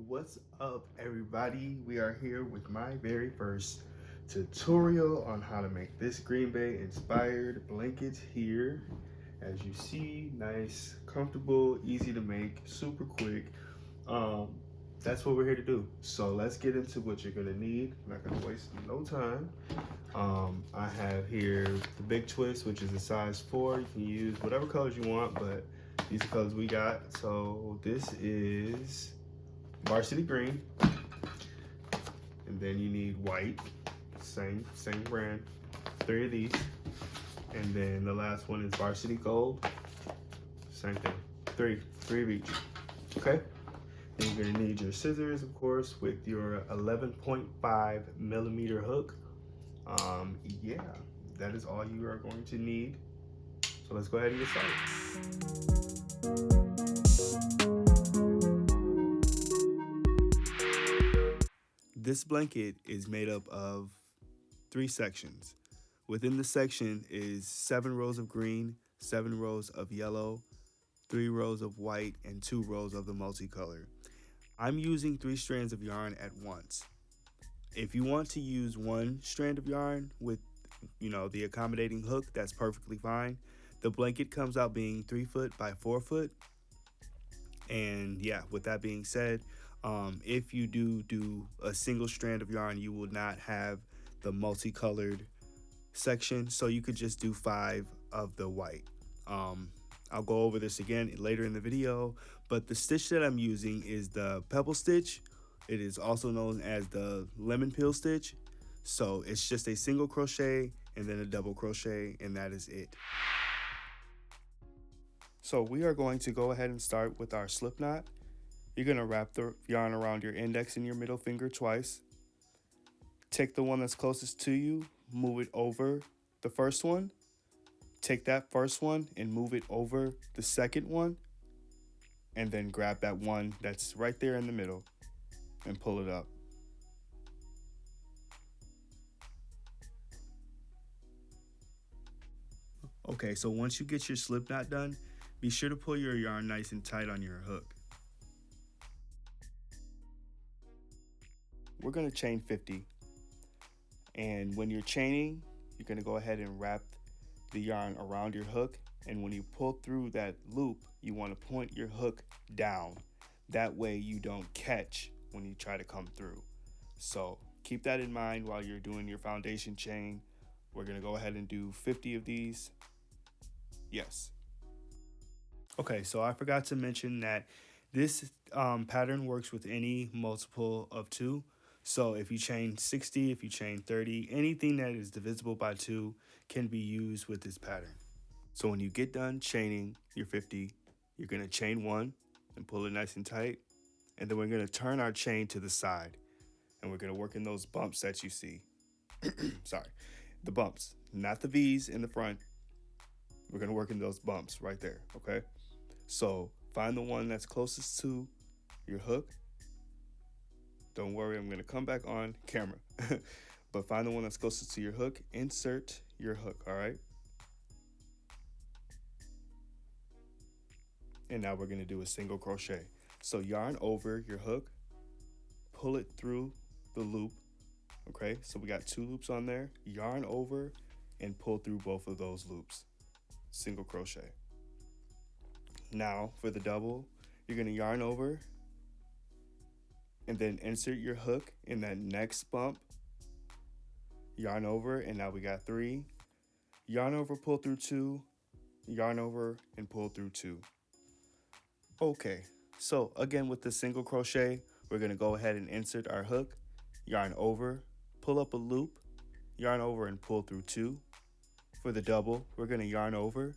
What's up, everybody? We are here with my very first tutorial on how to make this Green Bay inspired blanket here. As you see, nice, comfortable, easy to make, super quick. Um, that's what we're here to do. So let's get into what you're gonna need. I'm not gonna waste no time. I have here the big twist, which is a size 4. You can use whatever colors you want, but these are colors we got. So this is varsity green, and then you need white, same brand, 3 of these, and then the last one is varsity gold, same thing, three of each. Okay, then you're gonna need your scissors, of course, with your 11.5 millimeter hook. Yeah, that is all you are going to need. So let's go ahead and get started. This blanket is made up of 3 sections. Within the section is 7 rows of green, 7 rows of yellow, 3 rows of white, and 2 rows of the multicolor. I'm using 3 strands of yarn at once. If you want to use 1 strand of yarn with, the accommodating hook, that's perfectly fine. The blanket comes out being 3 foot by 4 foot. And yeah, with that being said, if you do a single strand of yarn, you will not have the multicolored section, so you could just do 5 of the white. I'll go over this again later in the video, but the stitch that I'm using is the pebble stitch. It is also known as the lemon peel stitch. So it's just a single crochet and then a double crochet, and that is it. So we are going to go ahead and start with our slip knot. You're going to wrap the yarn around your index and your middle finger twice. Take the one that's closest to you, move it over the first one. Take that first one and move it over the second one. And then grab that one that's right there in the middle and pull it up. Okay, so once you get your slip knot done, be sure to pull your yarn nice and tight on your hook. We're going to chain 50. And when you're chaining, you're going to go ahead and wrap the yarn around your hook. And when you pull through that loop, you want to point your hook down. That way you don't catch when you try to come through. So keep that in mind while you're doing your foundation chain. We're going to go ahead and do 50 of these. Yes. Okay, so I forgot to mention that this pattern works with any multiple of 2. So if you chain 60, if you chain 30, anything that is divisible by 2 can be used with this pattern. So when you get done chaining your 50, you're going to chain 1 and pull it nice and tight. And then we're going to turn our chain to the side. And we're going to work in those bumps that you see. Sorry, the bumps, not the V's in the front. We're going to work in those bumps right there, okay? So find the one that's closest to your hook. Don't worry, I'm going to come back on camera. But find the one that's closest to your hook. Insert your hook, all right? And now we're going to do a single crochet. So yarn over your hook, pull it through the loop, okay? So we got 2 loops on there. Yarn over and pull through both of those loops. Single crochet. Now for the double, you're going to yarn over and then insert your hook in that next bump. Yarn over, and now we got 3. Yarn over, pull through 2. Yarn over and pull through 2. Okay, so again with the single crochet, we're going to go ahead and insert our hook, yarn over, pull up a loop, yarn over and pull through 2. For the double, we're going to yarn over,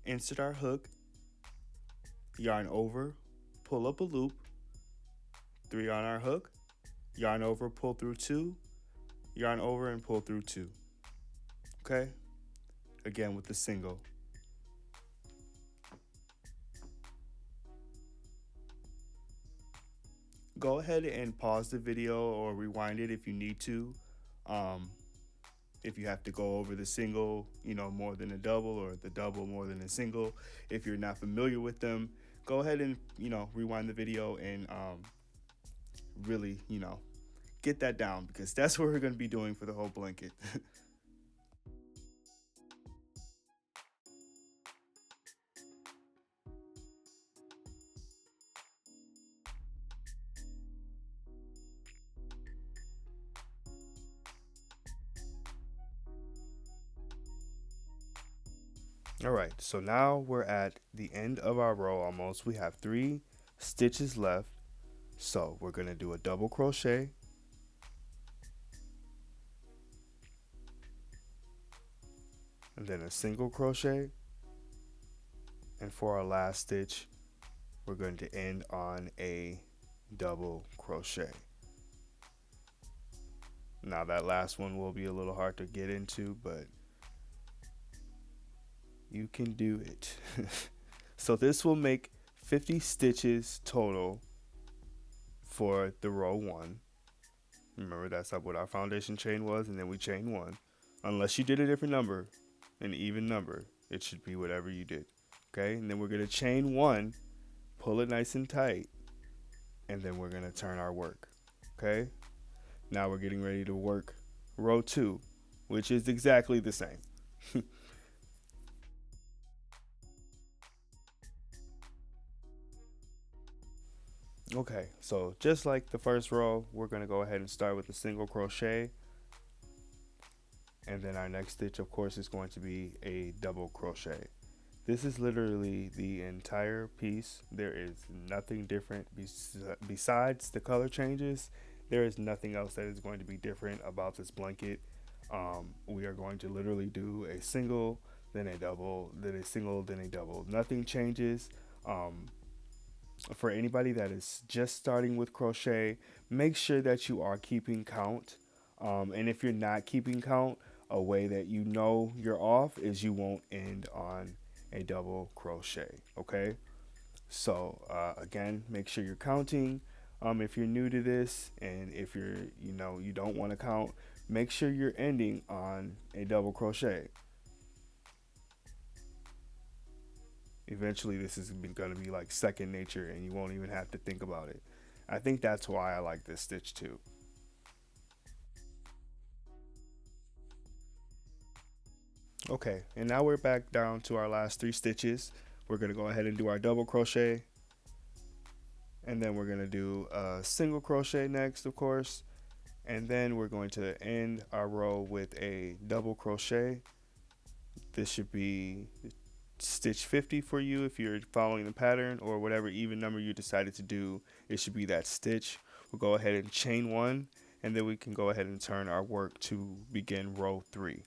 insert our hook, yarn over, pull up a loop, 3 on our hook, yarn over, pull through 2, yarn over and pull through 2. Okay, again with the single. Go ahead and pause the video or rewind it if you need to. If you have to go over the single, more than a double, or the double more than a single, if you're not familiar with them, go ahead and, rewind the video and really, get that down, because that's what we're going to be doing for the whole blanket. All right, so now we're at the end of our row almost. We have 3 stitches left. So we're going to do a double crochet, and then a single crochet, and for our last stitch we're going to end on a double crochet. Now that last one will be a little hard to get into, but you can do it. So this will make 50 stitches total for the row 1. Remember, that's what our foundation chain was, and then we chain 1. Unless you did a different number, an even number, it should be whatever you did. Okay, and then we're going to chain 1, pull it nice and tight, and then we're going to turn our work. Okay, now we're getting ready to work row 2, which is exactly the same. Okay, so just like the first row, we're going to go ahead and start with a single crochet, and then our next stitch, of course, is going to be a double crochet. This is literally the entire piece. There is nothing different besides the color changes. There is nothing else that is going to be different about this blanket. We are going to literally do a single, then a double, then a single, then a double. Nothing changes. For anybody that is just starting with crochet, make sure that you are keeping count. And if you're not keeping count, a way that you know you're off is you won't end on a double crochet. Okay, so again, make sure you're counting. If you're new to this, and if you don't want to count, make sure you're ending on a double crochet. Eventually this is going to be like second nature, and you won't even have to think about it. I think that's why I like this stitch too. Okay, and now we're back down to our last 3 stitches. We're going to go ahead and do our double crochet, and then we're going to do a single crochet next, of course, and then we're going to end our row with a double crochet. This should be stitch 50 for you if you're following the pattern, or whatever even number you decided to do, it should be that stitch. We'll go ahead and chain 1, and then we can go ahead and turn our work to begin row 3.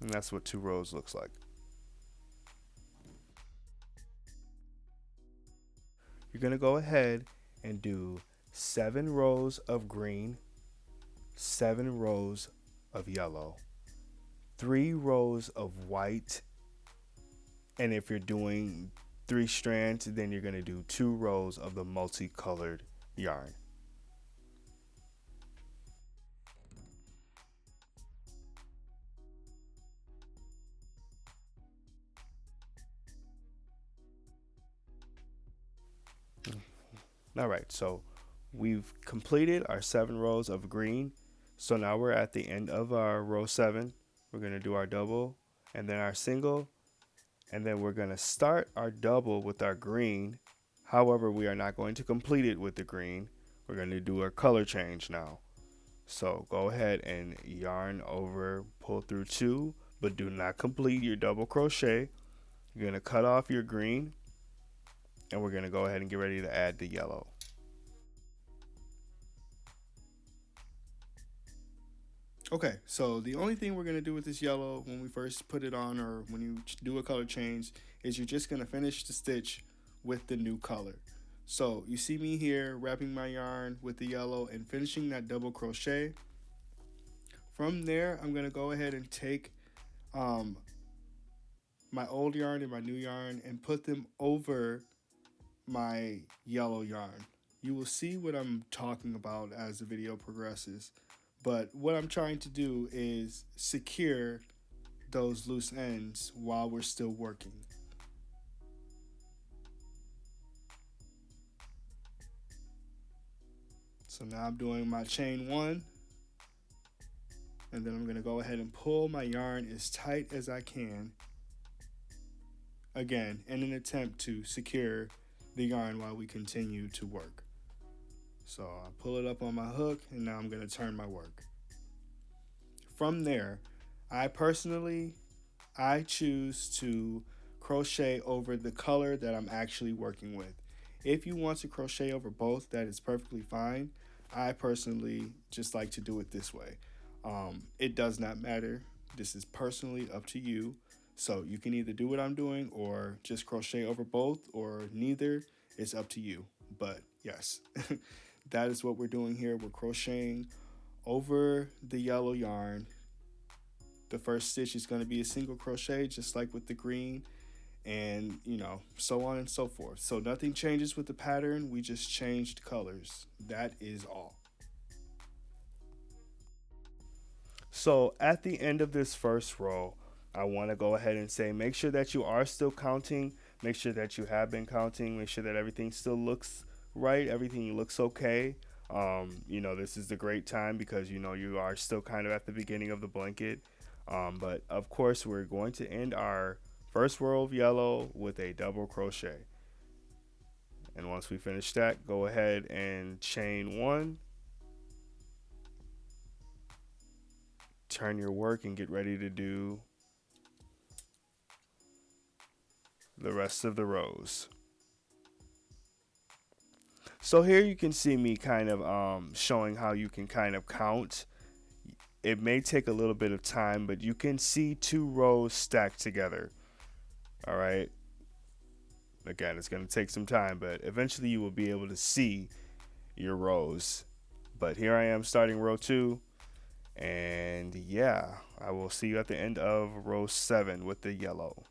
And that's what 2 rows looks like. You're going to go ahead and do 7 rows of green, 7 rows of yellow, 3 rows of white, and if you're doing 3 strands, then you're going to do 2 rows of the multicolored yarn. All right, so we've completed our 7 rows of green. So now we're at the end of our row 7. We're going to do our double and then our single, and then we're going to start our double with our green. However, we are not going to complete it with the green. We're going to do our color change now. So go ahead and yarn over, pull through 2, but do not complete your double crochet. You're going to cut off your green, and we're going to go ahead and get ready to add the yellow. Okay, so the only thing we're going to do with this yellow when we first put it on, or when you do a color change, is you're just going to finish the stitch with the new color. So you see me here wrapping my yarn with the yellow and finishing that double crochet. From there, I'm going to go ahead and take my old yarn and my new yarn and put them over my yellow yarn. You will see what I'm talking about as the video progresses. But what I'm trying to do is secure those loose ends while we're still working. So now I'm doing my chain 1, and then I'm going to go ahead and pull my yarn as tight as I can, again in an attempt to secure the yarn while we continue to work. So I pull it up on my hook, and now I'm going to turn my work. From there, I choose to crochet over the color that I'm actually working with. If you want to crochet over both, that is perfectly fine. I personally just like to do it this way. It does not matter. This is personally up to you. So you can either do what I'm doing or just crochet over both, or neither. It's up to you. But yes, that is what we're doing here. We're crocheting over the yellow yarn. The first stitch is going to be a single crochet, just like with the green, and so on and so forth. So nothing changes with the pattern. We just changed colors. That is all. So at the end of this first row, I want to go ahead and say, make sure that you are still counting. Make sure that you have been counting. Make sure that everything still looks right. Everything looks okay. This is the great time because, you are still kind of at the beginning of the blanket. But of course, we're going to end our first row of yellow with a double crochet. And once we finish that, go ahead and chain 1. Turn your work and get ready to do the rest of the rows. So here you can see me kind of showing how you can kind of count. It may take a little bit of time, but you can see 2 rows stacked together. All right. Again, it's going to take some time, but eventually you will be able to see your rows. But here I am starting row 2. And yeah, I will see you at the end of row 7 with the yellow.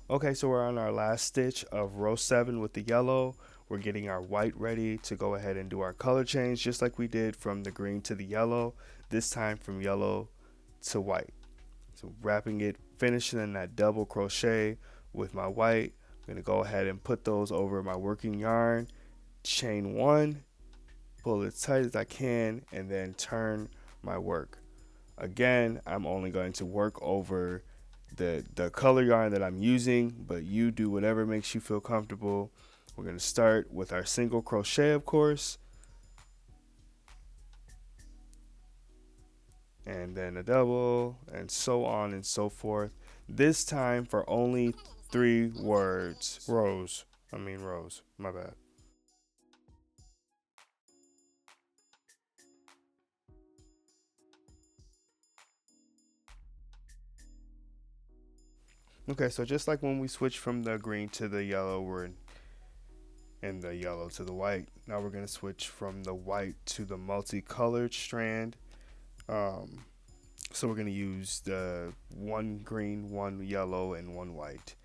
Okay, so we're on our last stitch of row 7 with the yellow. We're getting our white ready to go ahead and do our color change, just like we did from the green to the yellow, this time from yellow to white. So wrapping it, finishing in that double crochet with my white. I'm gonna go ahead and put those over my working yarn, chain 1, pull it as tight as I can, and then turn my work. Again, I'm only going to work over the color yarn that I'm using, but you do whatever makes you feel comfortable. We're going to start with our single crochet, of course, and then a double, and so on and so forth. This time for only 3 rows, my bad. Okay, so just like when we switched from the green to the yellow, we're in the yellow to the white. Now we're going to switch from the white to the multicolored strand. So we're going to use the 1 green, 1 yellow, and 1 white,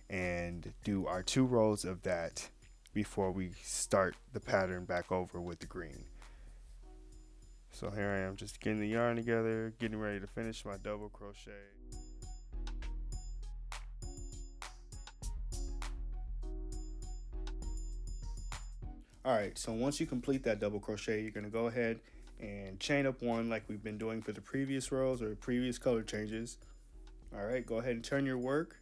and do our 2 rows of that before we start the pattern back over with the green. So here I am just getting the yarn together, getting ready to finish my double crochet. Alright, so once you complete that double crochet, you're going to go ahead and chain up 1 like we've been doing for the previous rows or previous color changes. Alright, go ahead and turn your work.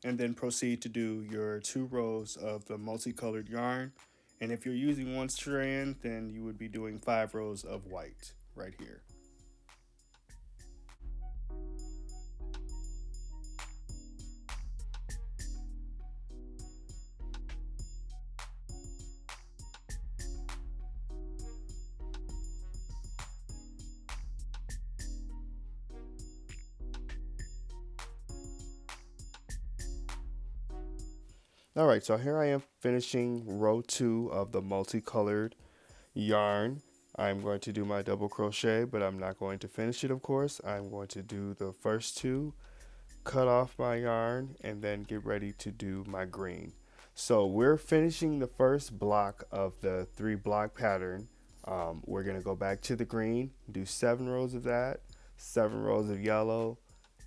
And then proceed to do your 2 rows of the multicolored yarn. And if you're using 1 strand, then you would be doing 5 rows of white right here. Alright, so here I am finishing row 2 of the multicolored yarn. I'm going to do my double crochet, but I'm not going to finish it, of course. I'm going to do the first 2, cut off my yarn, and then get ready to do my green. So we're finishing the first block of the 3 block pattern. We're going to go back to the green, do 7 rows of that, 7 rows of yellow,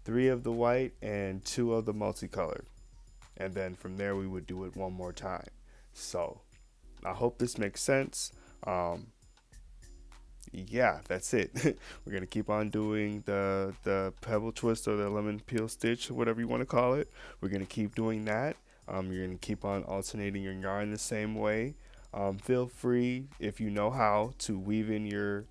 3 of the white and 2 of the multicolored. And then from there we would do it one more time. So I hope this makes sense. Um, yeah, that's it. We're gonna keep on doing the pebble twist or the lemon peel stitch, whatever you want to call it. We're gonna keep doing that. You're gonna keep on alternating your yarn the same way. Feel free, if you know how, to weave in your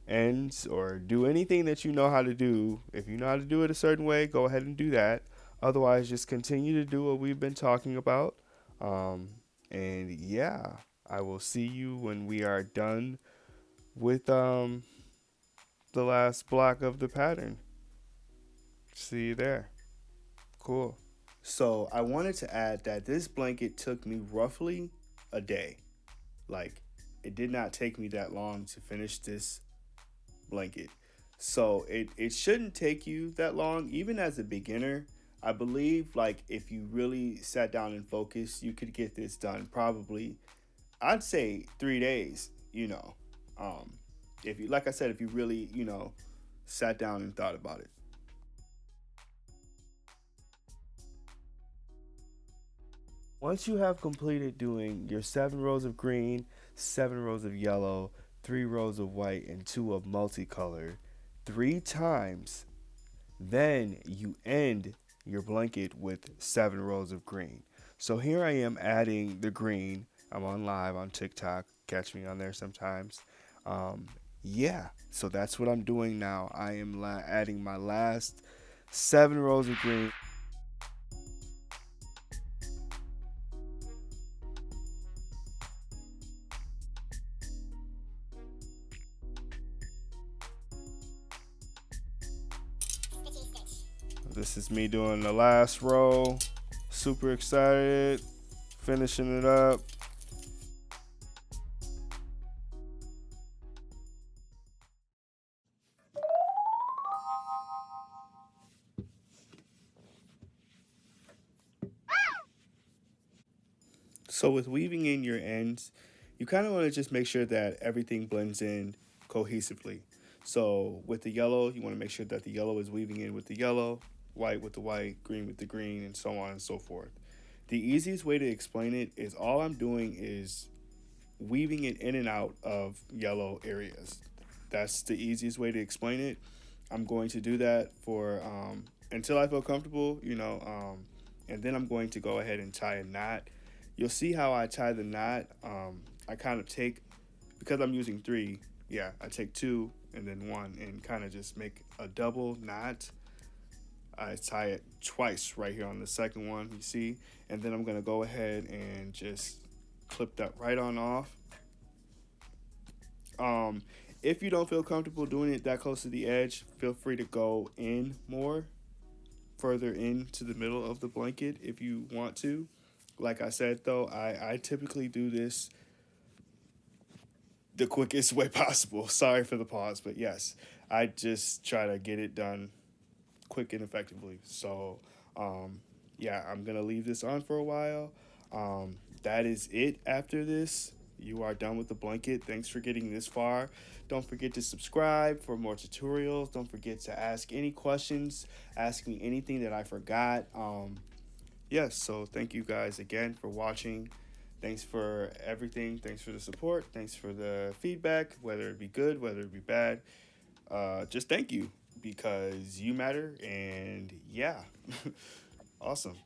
ends or do anything that you know how to do. If you know how to do it a certain way, go ahead and do that. Otherwise, just continue to do what we've been talking about. Um, and yeah, I will see you when we are done with the last block of the pattern. See you there. Cool. So I wanted to add that this blanket took me roughly a day. Like, it did not take me that long to finish this blanket. So it shouldn't take you that long, even as a beginner. I believe like if you really sat down and focused, you could get this done probably, I'd say 3 days, you know. Um if you, like I said, if you really, sat down and thought about it. Once you have completed doing your 7 rows of green, 7 rows of yellow, 3 rows of white, and 2 of multicolor 3 times, then you end your blanket with 7 rows of green. So here I am adding the green. I'm on live on TikTok. Catch me on there sometimes. Um, yeah, so that's what I'm doing now. I am adding my last 7 rows of green. This is me doing the last row. Super excited. Finishing it up. So with weaving in your ends, you kind of want to just make sure that everything blends in cohesively. So with the yellow, you want to make sure that the yellow is weaving in with the yellow, white with the white, green with the green, and so on and so forth. The easiest way to explain it is all I'm doing is weaving it in and out of yellow areas. That's the easiest way to explain it. I'm going to do that for until I feel comfortable, and then I'm going to go ahead and tie a knot. You'll see how I tie the knot. I kind of take, because I'm using 3, yeah, I take 2 and then 1 and kind of just make a double knot. I tie it twice right here on the second one, you see, and then I'm gonna go ahead and just clip that right on off. Um, if you don't feel comfortable doing it that close to the edge, feel free to go in more, further into the middle of the blanket if you want to. Like I said, though, I typically do this the quickest way possible. Sorry for the pause, but yes, I just try to get it done quick and effectively. So, yeah, I'm gonna leave this on for a while. That is it after this. You are done with the blanket. Thanks for getting this far. Don't forget to subscribe for more tutorials. Don't forget to ask any questions. Ask me anything that I forgot. Yes, so thank you guys again for watching. Thanks for everything. Thanks for the support. Thanks for the feedback, whether it be good, whether it be bad. Just thank you because you matter. And yeah, awesome.